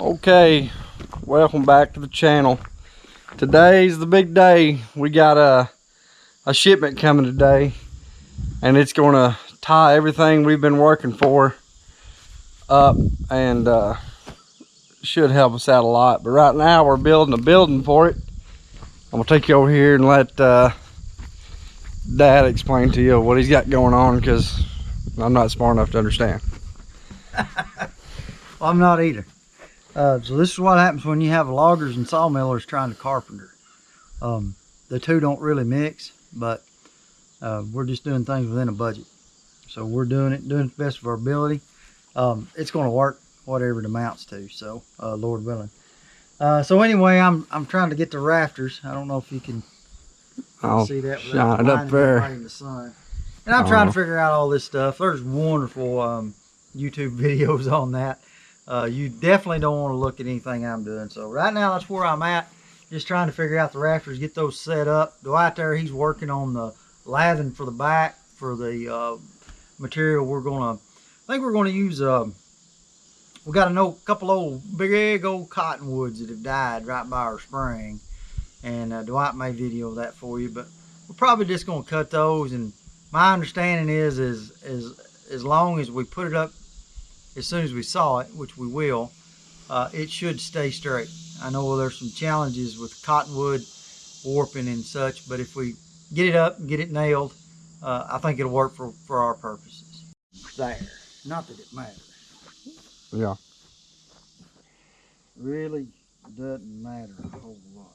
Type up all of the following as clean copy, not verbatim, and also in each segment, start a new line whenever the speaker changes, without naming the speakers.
Okay, welcome back to the channel. Today's the big day. We got a shipment coming today, and it's gonna tie everything we've been working for up, and should help us out a lot. But right now we're building a building for it. I'm gonna take you over here and let Dad explain to you what he's got going on, because I'm not smart enough to understand.
Well, I'm not either. So this is what happens when you have loggers and sawmillers trying to carpenter. The two don't really mix, but we're just doing things within a budget. So we're doing it the best of our ability. It's going to work, whatever it amounts to. So Lord willing. So anyway, I'm trying to get the rafters. I don't know if you can see that.
Shine it up there
right in the sun. And I'm trying to figure out all this stuff. There's wonderful YouTube videos on that. You definitely don't want to look at anything I'm doing. So right now that's where I'm at, just trying to figure out the rafters, get those set up. Dwight there, he's working on the lathing for the back for the material we're gonna, I think we're gonna use we got a couple old big old cottonwoods that have died right by our spring, and Dwight may video that for you, but we're probably just gonna cut those. And my understanding is as long as we put it up as soon as we saw it, which we will, it should stay straight. I know there's some challenges with cottonwood warping and such, but if we get it up and get it nailed, I think it'll work for our purposes. There. Not that it matters.
Yeah.
Really doesn't matter a whole lot.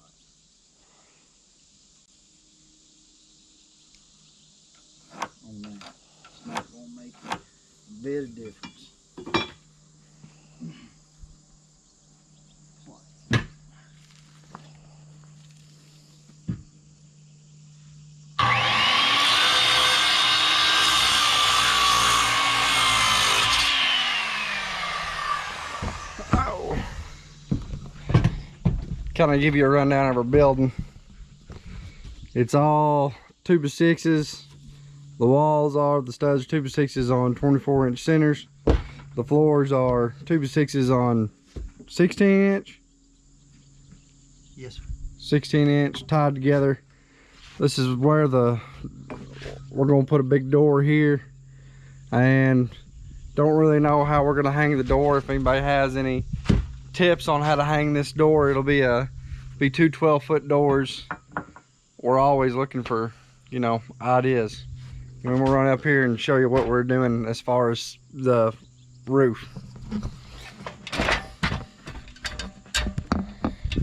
On that. It's not going to make a bit of difference.
Kind of give you a rundown of our building. It's all 2x6s. The walls are, the studs are 2x6s on 24-inch centers. The floors are 2x6s on 16-inch.
Yes, sir.
16-inch tied together. This is where we're gonna put a big door here, and don't really know how we're gonna hang the door. If anybody has any tips on how to hang this door, it'll be two 12-foot doors. We're always looking for, you know, ideas. And we'll run up here and show you what we're doing as far as the roof.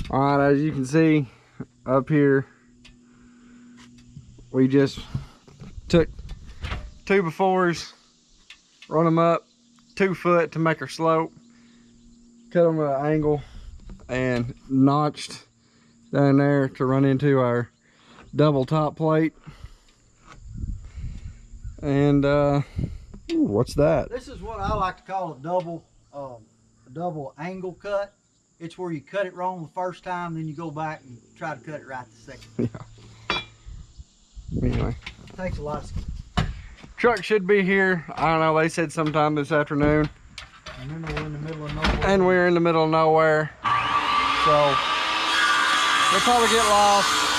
All right, as you can see up here, we just took 2x4s, run them up 2 foot to make our slope, cut them at an angle, and notched down there to run into our double top plate. And ooh, what's that?
This is what I like to call a double angle cut. It's where you cut it wrong the first time, then you go back and try to cut it right the second time.
Yeah. Anyway,
it takes a lot of skill.
Truck should be here. I don't know, they said sometime this afternoon.
Remember, we're in the middle of nowhere.
And we're in the middle of nowhere, so we'll probably get lost.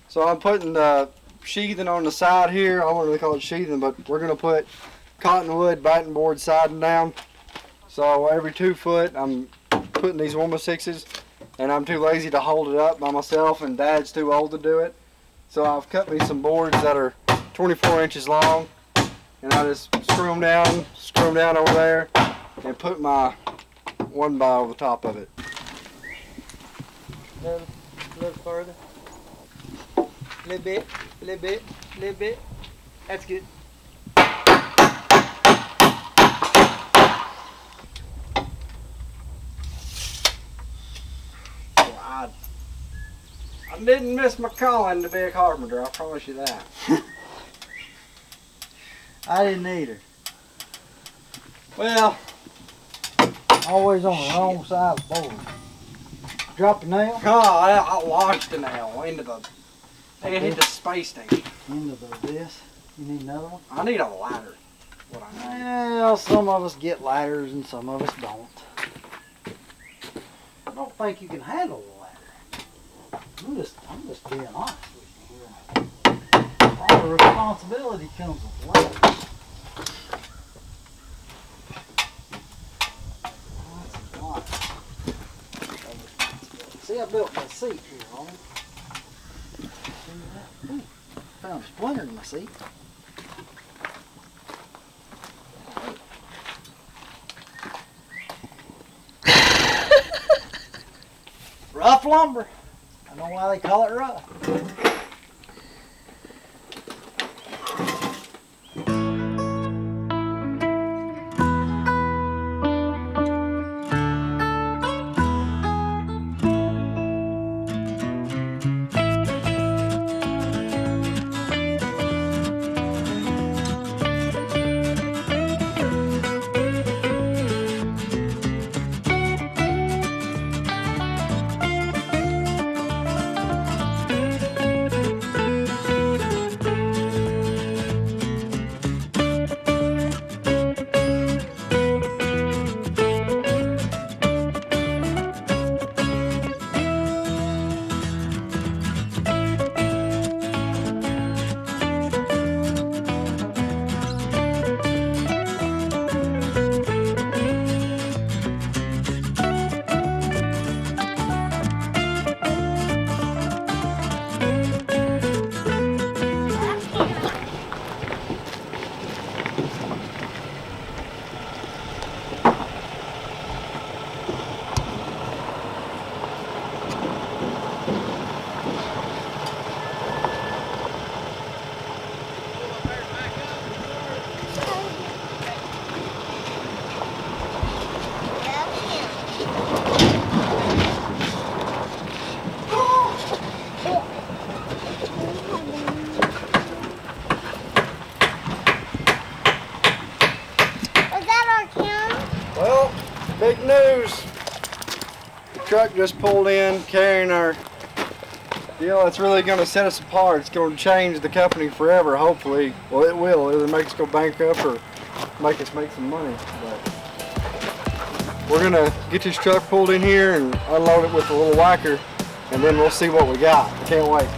So I'm putting the sheathing on the side here. I won't really call it sheathing, but we're gonna put cottonwood batting board siding down. So every 2 foot, I'm putting these 1x6s, and I'm too lazy to hold it up by myself, and Dad's too old to do it. So I've cut me some boards that are 24 inches long, and I just screw them down over there, and put my 1x over the top of it.
A little further. A little bit, a little bit, a little bit. That's good.
I didn't miss my calling to be a carpenter, I promise you that.
I didn't either.
Well,
always on the wrong side of the board. Drop a nail?
Oh, I launched the nail into the. It hit the space station.
Into this. You need another one?
I need a ladder. What I need.
Well, some of us get ladders and some of us don't. I don't think you can handle the ladder. I'm just being honest with you here. All the responsibility comes with ladders. That's a lot of responsibility. See, I built my seat here, on it. See that? Ooh, found a splinter in my seat. Rough lumber. I don't know why they call it rough. Well, big news. The truck just pulled in carrying our deal that's really going to set us apart. It's going to change the company forever, hopefully. Well, it will. It'll make us go bankrupt or make us make some money. But we're going to get this truck pulled in here and unload it with a little whacker, and then we'll see what we got. I can't wait.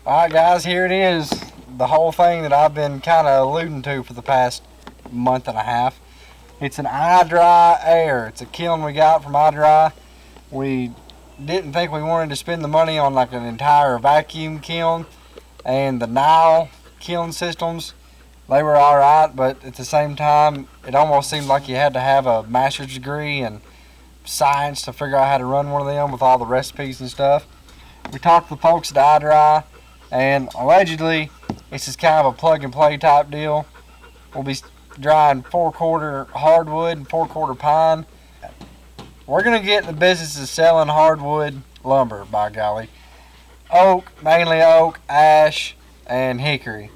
Alright guys, here it is. The whole thing that I've been kind of alluding to for the past month and a half. It's an IDRY AIR. It's a kiln we got from IDRY. We didn't think we wanted to spend the money on like an entire vacuum kiln, and the Nile kiln systems, they were alright, but at the same time it almost seemed like you had to have a master's degree in science to figure out how to run one of them with all the recipes and stuff. We talked to the folks at IDRY, and allegedly it's just kind of a plug and play type deal. We'll be drying 4/4 hardwood and 4/4 pine. We're going to get in the business of selling hardwood lumber, by golly. Oak, mainly oak, ash, and hickory.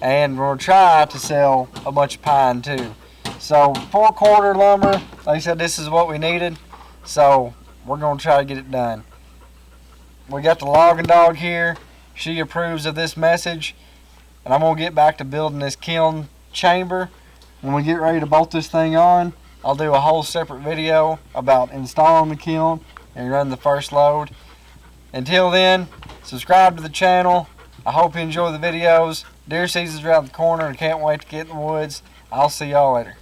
And we'll try to sell a bunch of pine too. So 4/4 lumber, they said this is what we needed. So we're going to try to get it done. We got the logging dog here.
she approves of this message, and I'm gonna get back to building this kiln chamber. When we get ready to bolt this thing on, I'll do a whole separate video about installing the kiln and run the first load. Until then, subscribe to the channel. I hope you enjoy the videos. Deer season's around the corner and can't wait to get in the woods. I'll see y'all later.